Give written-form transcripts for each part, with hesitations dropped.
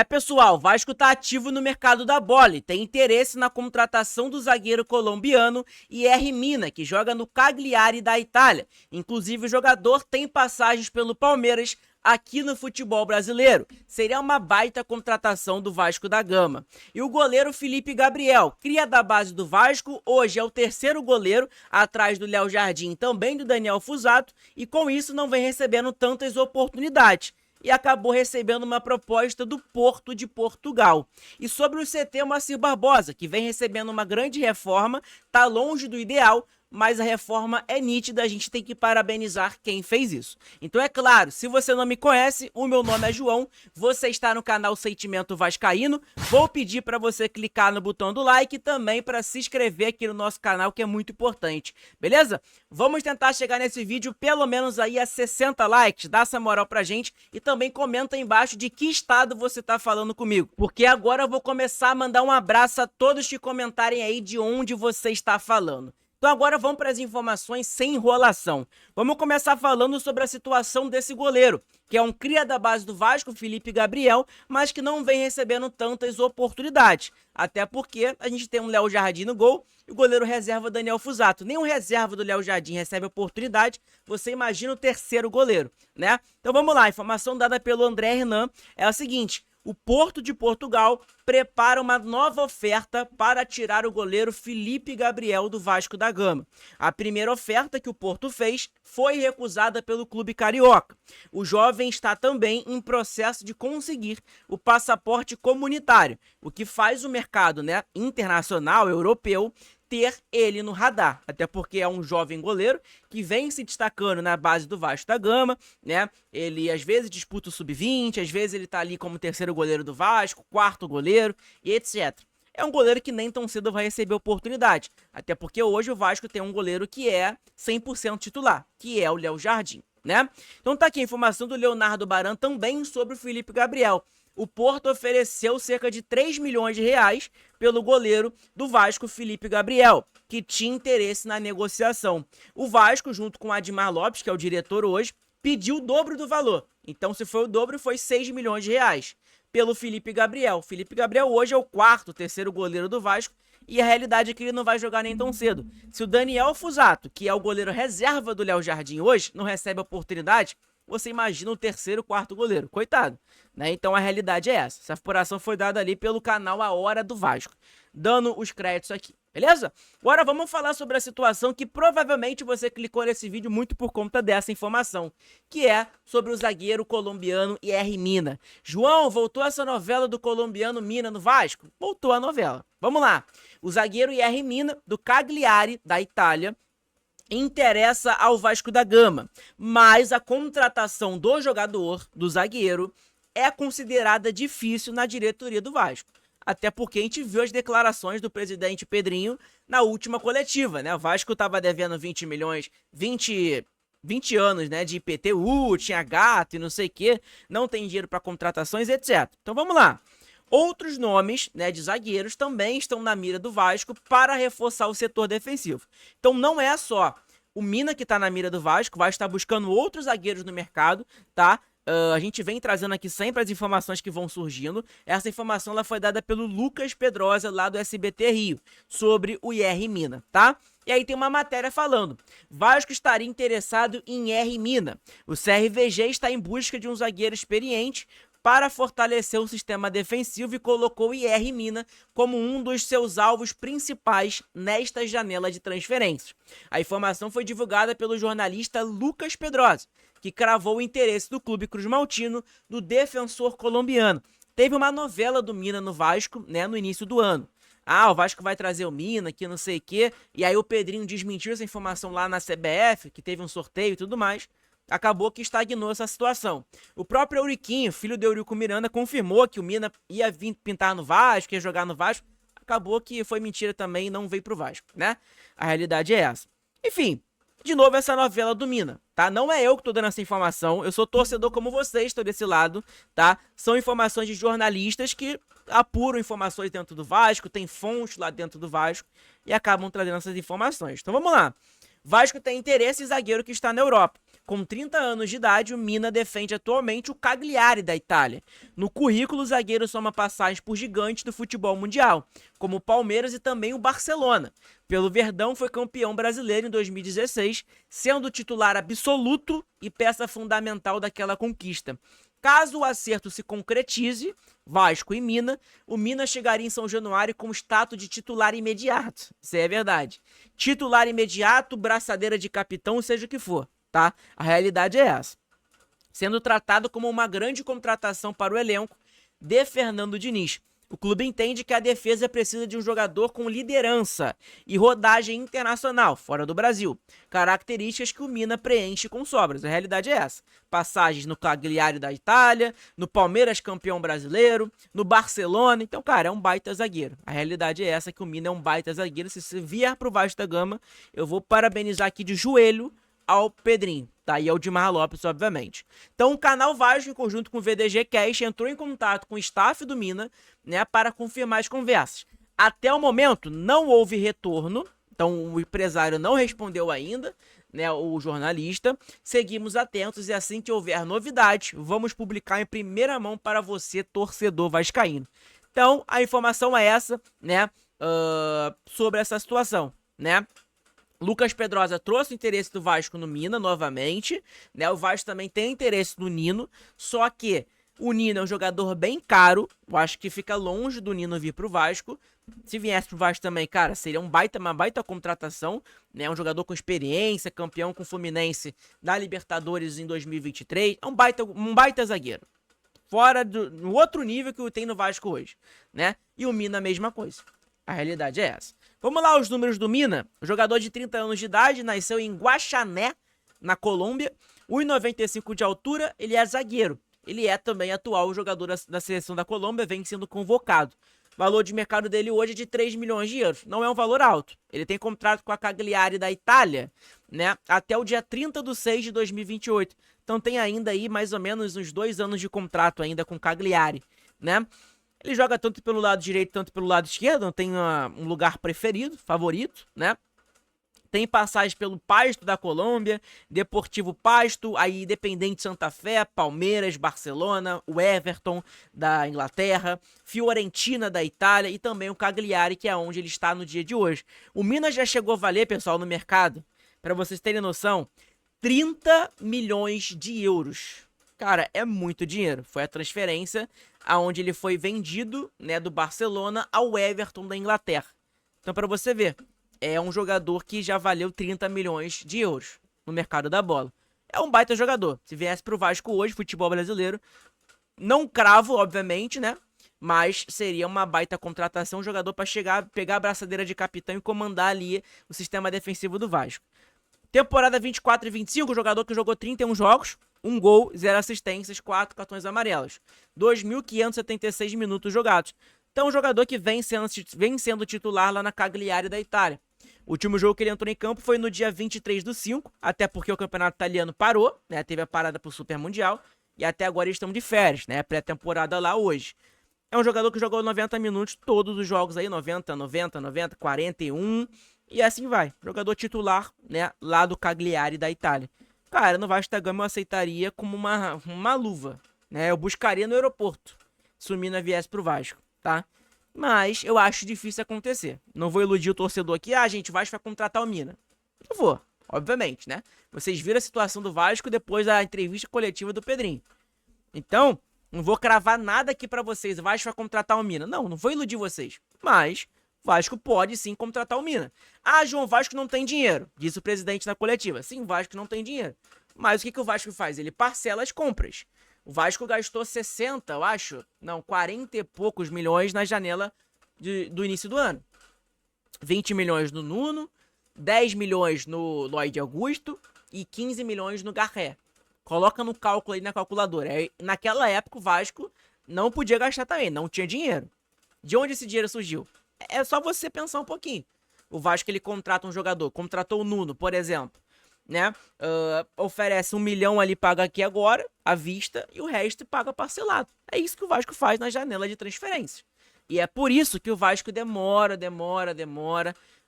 Pessoal, o Vasco está ativo no mercado da bola e tem interesse na contratação do zagueiro colombiano Yerry Mina, que joga no Cagliari da Itália. Inclusive, o jogador tem passagens pelo Palmeiras aqui no futebol brasileiro. Seria uma baita contratação do Vasco da Gama. E o goleiro Felipe Gabriel, cria da base do Vasco, hoje é o terceiro goleiro, atrás do Léo Jardim, também do Daniel Fusato, e com isso não vem recebendo tantas oportunidades. E acabou recebendo uma proposta do Porto de Portugal. E sobre o CT Moacir Barbosa, que vem recebendo uma grande reforma, tá longe do ideal, mas a reforma é nítida, a gente tem que parabenizar quem fez isso. Então é claro, se você não me conhece, o meu nome é João, você está no canal Sentimento Vascaíno, vou pedir para você clicar no botão do like e também para se inscrever aqui no nosso canal, que é muito importante, beleza? Vamos tentar chegar nesse vídeo pelo menos aí a 60 likes, dá essa moral pra gente e também comenta aí embaixo de que estado você tá falando comigo, porque agora eu vou começar a mandar um abraço a todos que comentarem aí de onde você está falando. Então agora vamos para as informações sem enrolação. Vamos começar falando sobre a situação desse goleiro, que é um cria da base do Vasco, Felipe Gabriel, mas que não vem recebendo tantas oportunidades. Até porque a gente tem um Léo Jardim no gol e o goleiro reserva Daniel Fusato. Nenhum reserva do Léo Jardim recebe oportunidade, você imagina o terceiro goleiro, né? Então vamos lá, a informação dada pelo André Hernan é a seguinte: o Porto de Portugal prepara uma nova oferta para tirar o goleiro Felipe Gabriel do Vasco da Gama. A primeira oferta que o Porto fez foi recusada pelo clube carioca. O jovem está também em processo de conseguir o passaporte comunitário, o que faz o mercado, internacional, europeu, ter ele no radar, até porque é um jovem goleiro que vem se destacando na base do Vasco da Gama, né? Ele às vezes disputa o sub-20, às vezes ele tá ali como terceiro goleiro do Vasco, quarto goleiro e etc. É um goleiro que nem tão cedo vai receber oportunidade, até porque hoje o Vasco tem um goleiro que é 100% titular, que é o Léo Jardim, né? Então tá aqui a informação do Leonardo Baran também sobre o Felipe Gabriel. O Porto ofereceu cerca de 3 milhões de reais pelo goleiro do Vasco, Felipe Gabriel, que tinha interesse na negociação. O Vasco, junto com o Admar Lopes, que é o diretor hoje, pediu o dobro do valor. Então, se foi o dobro, foi 6 milhões de reais pelo Felipe Gabriel. Felipe Gabriel hoje é o quarto, terceiro goleiro do Vasco, e a realidade é que ele não vai jogar nem tão cedo. Se o Daniel Fusato, que é o goleiro reserva do Léo Jardim hoje, não recebe oportunidade, você imagina o terceiro, quarto goleiro. Coitado, né? Então a realidade é essa. Essa apuração foi dada ali pelo canal A Hora do Vasco, dando os créditos aqui, beleza? Agora vamos falar sobre a situação que provavelmente você clicou nesse vídeo muito por conta dessa informação, que é sobre o zagueiro colombiano Yerry Mina. João, voltou essa novela do colombiano Mina no Vasco? Voltou a novela. Vamos lá. O zagueiro Yerry Mina, do Cagliari, da Itália, interessa ao Vasco da Gama, mas a contratação do jogador, do zagueiro, é considerada difícil na diretoria do Vasco. Até porque a gente viu as declarações do presidente Pedrinho na última coletiva, né? O Vasco estava devendo 20 milhões, 20 anos, né, de IPTU, tinha gato e não sei o que, não tem dinheiro para contratações, etc. Então vamos lá. Outros nomes, né, de zagueiros também estão na mira do Vasco para reforçar o setor defensivo. Então não é só o Mina que está na mira do Vasco, vai estar buscando outros zagueiros no mercado, tá? A gente vem trazendo aqui sempre as informações que vão surgindo. Essa informação ela foi dada pelo Lucas Pedrosa, lá do SBT Rio, sobre o Yerry Mina, tá? E aí tem uma matéria falando: Vasco estaria interessado em Yerry Mina. O CRVG está em busca de um zagueiro experiente para fortalecer o sistema defensivo e colocou o Yerry Mina como um dos seus alvos principais nesta janela de transferências. A informação foi divulgada pelo jornalista Lucas Pedrosa, que cravou o interesse do clube cruzmaltino no defensor colombiano. Teve uma novela do Mina no Vasco, né, no início do ano. O Vasco vai trazer o Mina, que não sei o quê, e aí o Pedrinho desmentiu essa informação lá na CBF, que teve um sorteio e tudo mais. Acabou que estagnou essa situação. O próprio Euriquinho, filho do Eurico Miranda, confirmou que o Mina ia vir pintar no Vasco, ia jogar no Vasco. Acabou que foi mentira também e não veio pro Vasco, né? A realidade é essa. Enfim, de novo essa novela do Mina, tá? Não é eu que tô dando essa informação, eu sou torcedor como vocês, tô desse lado, tá? São informações de jornalistas que apuram informações dentro do Vasco, tem fontes lá dentro do Vasco e acabam trazendo essas informações. Então vamos lá. Vasco tem interesse em zagueiro que está na Europa. Com 30 anos de idade, o Mina defende atualmente o Cagliari da Itália. No currículo, o zagueiro soma passagens por gigantes do futebol mundial, como o Palmeiras e também o Barcelona. Pelo Verdão, foi campeão brasileiro em 2016, sendo titular absoluto e peça fundamental daquela conquista. Caso o acerto se concretize, Vasco e Mina, o Mina chegaria em São Januário com status de titular imediato. Isso é verdade. Titular imediato, braçadeira de capitão, seja o que for, tá? A realidade é essa. Sendo tratado como uma grande contratação para o elenco de Fernando Diniz. O clube entende que a defesa precisa de um jogador com liderança e rodagem internacional, fora do Brasil. Características que o Mina preenche com sobras. A realidade é essa. Passagens no Cagliari da Itália, no Palmeiras campeão brasileiro, no Barcelona. Então, cara, é um baita zagueiro. A realidade é essa, que o Mina é um baita zagueiro. Se você vier pro Vasco da Gama, eu vou parabenizar aqui de joelho ao Pedrinho, tá? E ao Dimar Lopes, obviamente. Então, o canal Vasco, em conjunto com o VDG Cash, entrou em contato com o staff do Mina, né, para confirmar as conversas. Até o momento, não houve retorno, então o empresário não respondeu ainda, né, o jornalista. Seguimos atentos e assim que houver novidade, vamos publicar em primeira mão para você, torcedor vascaíno. Então, a informação é essa, né, sobre essa situação, né? Lucas Pedrosa trouxe o interesse do Vasco no Mina novamente, né? O Vasco também tem interesse no Nino, só que o Nino é um jogador bem caro, eu acho que fica longe do Nino vir pro Vasco. Se viesse pro Vasco também, cara, seria uma baita contratação, né? Um jogador com experiência, campeão com o Fluminense da Libertadores em 2023, é um baita zagueiro. Fora no outro nível que tem no Vasco hoje, né? E o Mina a mesma coisa. A realidade é essa. Vamos lá, os números do Mina. O jogador de 30 anos de idade, nasceu em Guaxané, na Colômbia. 1,95 de altura, ele é zagueiro. Ele é também atual jogador da seleção da Colômbia, vem sendo convocado. O valor de mercado dele hoje é de 3 milhões de euros. Não é um valor alto. Ele tem contrato com a Cagliari da Itália, né, até o dia 30/6 de 2028. Então tem ainda aí mais ou menos uns 2 anos de contrato ainda com Cagliari, né? Ele joga tanto pelo lado direito, tanto pelo lado esquerdo, não tem um lugar preferido, favorito, né? Tem passagem pelo Pasto da Colômbia, Deportivo Pasto, aí Independente Santa Fé, Palmeiras, Barcelona, o Everton da Inglaterra, Fiorentina da Itália e também o Cagliari, que é onde ele está no dia de hoje. O Minas já chegou a valer, pessoal, no mercado, para vocês terem noção, 30 milhões de euros. Cara, é muito dinheiro. Foi a transferência aonde ele foi vendido, né, do Barcelona ao Everton da Inglaterra. Então, para você ver, é um jogador que já valeu 30 milhões de euros no mercado da bola. É um baita jogador. Se viesse pro Vasco hoje, futebol brasileiro, não cravo, obviamente, né? Mas seria uma baita contratação, um jogador para chegar, pegar a braçadeira de capitão e comandar ali o sistema defensivo do Vasco. Temporada 24 e 25, o jogador que jogou 31 jogos, 1 gol, 0 assistências, 4 cartões amarelos. 2.576 minutos jogados. Então, um jogador que vem sendo titular lá na Cagliari da Itália. O último jogo que ele entrou em campo foi no dia 23/5, até porque o campeonato italiano parou, né? Teve a parada pro Super Mundial, e até agora eles estão de férias, né? Pré-temporada lá hoje. É um jogador que jogou 90 minutos, todos os jogos aí, 90, 41, e assim vai. Jogador titular, né? Lá do Cagliari da Itália. Cara, no Vasco da Gama eu aceitaria como uma luva, né? Eu buscaria no aeroporto, se o Mina viesse pro Vasco, tá? Mas eu acho difícil acontecer. Não vou iludir o torcedor aqui. Ah, gente, o Vasco vai contratar o Mina. Não vou, obviamente, né? Vocês viram a situação do Vasco depois da entrevista coletiva do Pedrinho. Então, não vou cravar nada aqui pra vocês. O Vasco vai contratar o Mina. Não vou iludir vocês. Mas o Vasco pode sim contratar o Mina. Ah, João, o Vasco não tem dinheiro, disse o presidente na coletiva. Sim, o Vasco não tem dinheiro. Mas o que o Vasco faz? Ele parcela as compras. O Vasco gastou 60, eu acho, 40 e poucos milhões na janela do início do ano. 20 milhões no Nuno, 10 milhões no Lloyd Augusto e 15 milhões no Garré. Coloca no cálculo aí na calculadora. Naquela época o Vasco não podia gastar também, não tinha dinheiro. De onde esse dinheiro surgiu? É só você pensar um pouquinho. O Vasco ele contrata um jogador, contratou o Nuno, por exemplo. Né? Oferece 1 milhão ali, paga aqui agora, à vista, e o resto paga parcelado. É isso que o Vasco faz na janela de transferências. E é por isso que o Vasco demora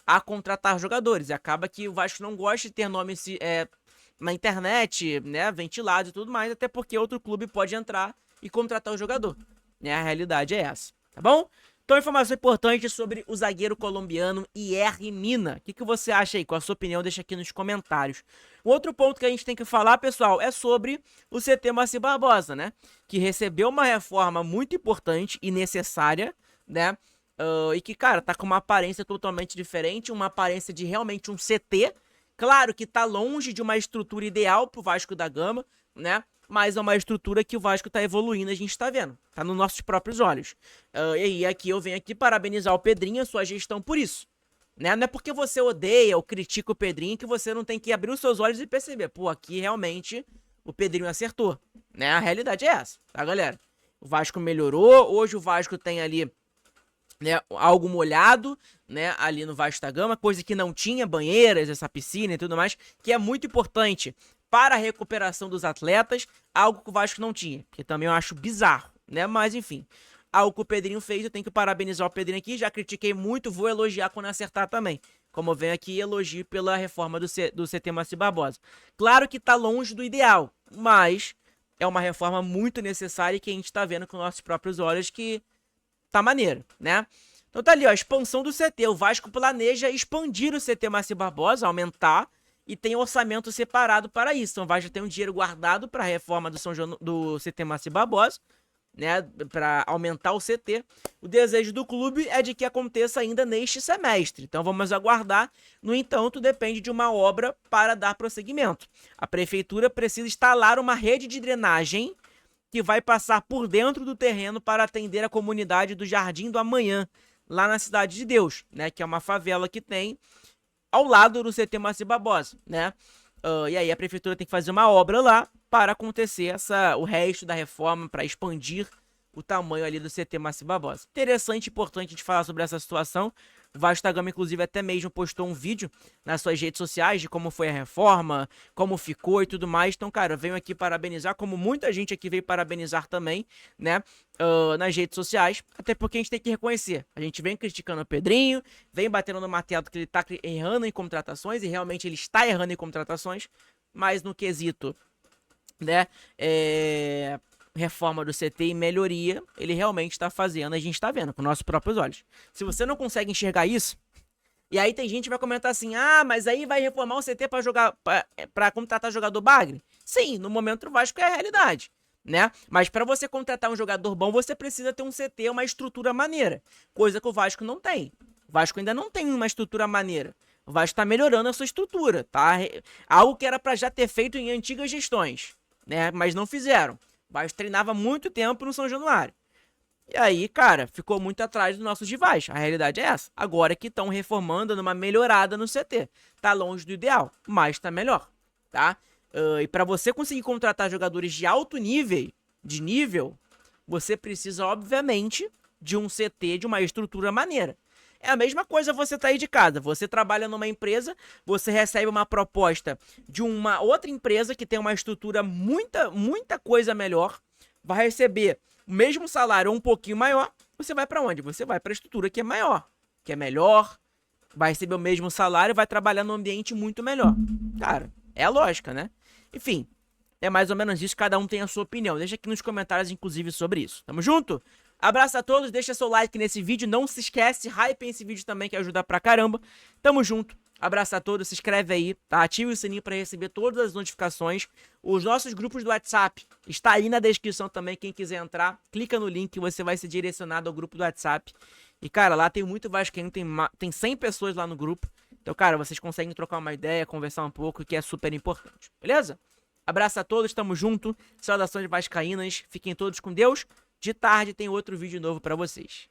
a contratar jogadores. E acaba que o Vasco não gosta de ter na internet, né, ventilado e tudo mais, até porque outro clube pode entrar e contratar o jogador, né? A realidade é essa, tá bom? Então, informação importante sobre o zagueiro colombiano Yerry Mina. O que você acha aí? Qual a sua opinião? Deixa aqui nos comentários. O outro ponto que a gente tem que falar, pessoal, é sobre o CT Moacir Barbosa, né? Que recebeu uma reforma muito importante e necessária, né? E que, cara, tá com uma aparência totalmente diferente, uma aparência de realmente um CT. Claro que tá longe de uma estrutura ideal pro Vasco da Gama, né? Mas é uma estrutura que o Vasco tá evoluindo, a gente tá vendo. Tá nos nossos próprios olhos. E aí, aqui eu venho aqui parabenizar o Pedrinho e a sua gestão por isso. Né? Não é porque você odeia ou critica o Pedrinho que você não tem que abrir os seus olhos e perceber. Pô, aqui realmente o Pedrinho acertou. Né? A realidade é essa, tá, galera? O Vasco melhorou. Hoje o Vasco tem ali, né, algo molhado, né, ali no Vasco da Gama, coisa que não tinha, banheiras, essa piscina e tudo mais, que é muito importante para a recuperação dos atletas, algo que o Vasco não tinha, que também eu acho bizarro, né, mas enfim, algo que o Pedrinho fez, eu tenho que parabenizar o Pedrinho aqui, já critiquei muito, vou elogiar quando acertar também, como eu venho aqui elogio pela reforma do CT Moacir Barbosa. Claro que tá longe do ideal, mas é uma reforma muito necessária e que a gente tá vendo com nossos próprios olhos que tá maneiro, né? Então tá ali, ó, expansão do CT. O Vasco planeja expandir o CT Moacir Barbosa, aumentar, e tem orçamento separado para isso. Então o Vasco tem um dinheiro guardado para a reforma do CT Moacir Barbosa, né? Para aumentar o CT. O desejo do clube é de que aconteça ainda neste semestre. Então vamos aguardar. No entanto, depende de uma obra para dar prosseguimento. A prefeitura precisa instalar uma rede de drenagem que vai passar por dentro do terreno para atender a comunidade do Jardim do Amanhã, lá na Cidade de Deus, né? Que é uma favela que tem ao lado do CT Moacir Barbosa, né? E aí a prefeitura tem que fazer uma obra lá para acontecer o resto da reforma, para expandir o tamanho ali do CT Moacir Barbosa. Interessante e importante de falar sobre essa situação. O Vasco da Gama, inclusive, até mesmo postou um vídeo nas suas redes sociais de como foi a reforma, como ficou e tudo mais. Então, cara, eu venho aqui parabenizar, como muita gente aqui veio parabenizar também, né, nas redes sociais. Até porque a gente tem que reconhecer. A gente vem criticando o Pedrinho, vem batendo no martelo que ele tá errando em contratações, e realmente ele está errando em contratações, mas no quesito, né, reforma do CT e melhoria, ele realmente está fazendo, a gente está vendo com nossos próprios olhos. Se você não consegue enxergar isso, e aí tem gente que vai comentar assim, ah, mas aí vai reformar o CT para jogar, para contratar jogador bagre? Sim, no momento o Vasco é a realidade, né? Mas para você contratar um jogador bom, você precisa ter um CT, uma estrutura maneira, coisa que o Vasco não tem. O Vasco ainda não tem uma estrutura maneira. O Vasco está melhorando a sua estrutura, tá? Algo que era para já ter feito em antigas gestões, né? Mas não fizeram. O Vasco treinava muito tempo no São Januário. E aí, cara, ficou muito atrás dos nossos rivais. A realidade é essa. Agora que estão reformando numa melhorada no CT. Tá longe do ideal, mas tá melhor, tá? E para você conseguir contratar jogadores de alto nível, você precisa, obviamente, de um CT, de uma estrutura maneira. É a mesma coisa você tá aí de casa. Você trabalha numa empresa, você recebe uma proposta de uma outra empresa que tem uma estrutura muita coisa melhor, vai receber o mesmo salário ou um pouquinho maior, você vai para onde? Você vai para a estrutura que é maior, que é melhor, vai receber o mesmo salário e vai trabalhar num ambiente muito melhor. Cara, é a lógica, né? Enfim, é mais ou menos isso, cada um tem a sua opinião. Deixa aqui nos comentários, inclusive, sobre isso. Tamo junto? Abraço a todos, deixa seu like nesse vídeo, não se esquece, hype esse vídeo também que ajuda pra caramba. Tamo junto, abraço a todos, se inscreve aí, tá? Ative o sininho pra receber todas as notificações. Os nossos grupos do WhatsApp está aí na descrição também, quem quiser entrar, clica no link que você vai ser direcionado ao grupo do WhatsApp. E cara, lá tem muito vascaíno, tem 100 pessoas lá no grupo. Então cara, vocês conseguem trocar uma ideia, conversar um pouco, que é super importante, beleza? Abraço a todos, tamo junto, saudações vascaínas, fiquem todos com Deus. De tarde tem outro vídeo novo pra vocês.